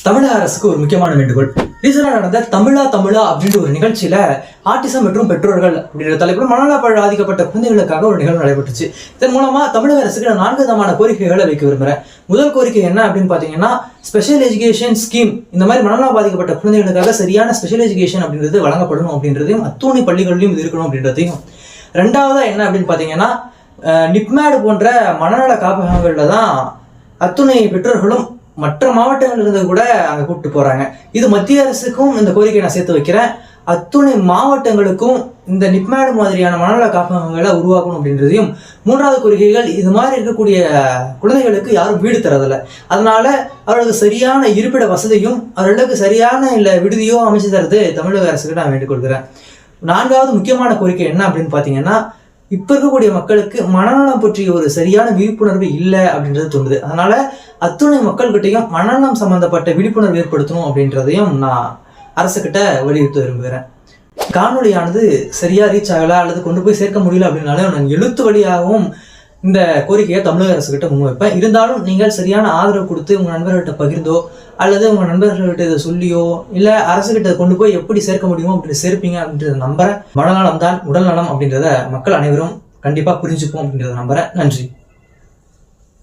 தமிழக அரசுக்கு ஒரு முக்கியமான வேண்டுகோள். ரீசெண்டாக நடந்த தமிழா அப்படின்ற ஒரு நிகழ்ச்சியில ஆட்டிசம் மற்றும் பெற்றோர்கள் அப்படின்ற தலைப்பில் மனநல பாதிக்கப்பட்ட குழந்தைகளுக்காக ஒரு நிகழ்வு நடைபெற்றுச்சு. இதன் மூலமா தமிழக அரசுக்கு நான் 4 விதமான கோரிக்கைகளை வைக்க விரும்புகிறேன். முதல் கோரிக்கை என்ன அப்படின்னு பாத்தீங்கன்னா, ஸ்பெஷல் எஜுகேஷன் ஸ்கீம், இந்த மாதிரி மனநல பாதிக்கப்பட்ட குழந்தைகளுக்காக சரியான ஸ்பெஷல் எஜுகேஷன் அப்படின்றது வழங்கப்படணும் அப்படின்றதையும், அத்துணை பள்ளிகளிலும் இது இருக்கணும் அப்படின்றதையும். ரெண்டாவதா என்ன அப்படின்னு பாத்தீங்கன்னா, நிப்மேடு போன்ற மனநல காப்பகங்கள்ல தான் அத்துணை பெற்றோர்களும் மற்ற மாவட்டங்கள் இருந்து கூட அங்கே கூப்பிட்டு போறாங்க. இது மத்திய அரசுக்கும் இந்த கோரிக்கை நான் சேர்த்து வைக்கிறேன். அத்துணை மாவட்டங்களுக்கும் இந்த நிப்மேடு மாதிரியான மனநல காப்பகங்களை உருவாக்கணும் அப்படின்றதையும். மூன்றாவது கோரிக்கைகள், இது மாதிரி இருக்கக்கூடிய குழந்தைகளுக்கு யாரும் வீடு தரதில்லை, அதனால அவர்களுக்கு சரியான இருப்பிட வசதியும் அவர்களுக்கு சரியான இல்லை விடுதியோ அமைச்சு தரது தமிழக அரசுக்கு நான் வேண்டிக் கொள்கிறேன். நான்காவது முக்கியமான கோரிக்கை என்ன அப்படின்னு பார்த்தீங்கன்னா, இப்போ இருக்கக்கூடிய மக்களுக்கு மனநலம் பற்றிய ஒரு சரியான விழிப்புணர்வு இல்லை அப்படின்றது தோணுது. அதனால அத்துணை மக்கள்கிட்டையும் மனநலம் சம்பந்தப்பட்ட விழிப்புணர்வு ஏற்படுத்தணும் அப்படின்றதையும் நான் அரசுக்கிட்ட வலியுறுத்த விரும்புகிறேன். காணொலியானது சரியா ரீச் ஆகலை அல்லது கொண்டு போய் சேர்க்க முடியல அப்படின்னாலும் நான் எழுத்து வழியாகவும் இந்த கோரிக்கையை தமிழக அரசுகிட்ட முன்வைப்பேன். இருந்தாலும் நீங்கள் சரியான ஆதரவு கொடுத்து உங்கள் நண்பர்கள்ட்ட பகிர்ந்தோ அல்லது உங்கள் நண்பர்கள்கிட்ட இதை சொல்லியோ இல்லை அரசுகிட்ட கொண்டு போய் எப்படி சேர்க்க முடியுமோ அப்படி சேர்ப்பீங்க அப்படின்றத நம்புறேன். மனநலம் தான் உடல் நலம் அப்படின்றத மக்கள் அனைவரும் கண்டிப்பாக புரிஞ்சுப்போம் அப்படின்றத நம்புறேன். நன்றி.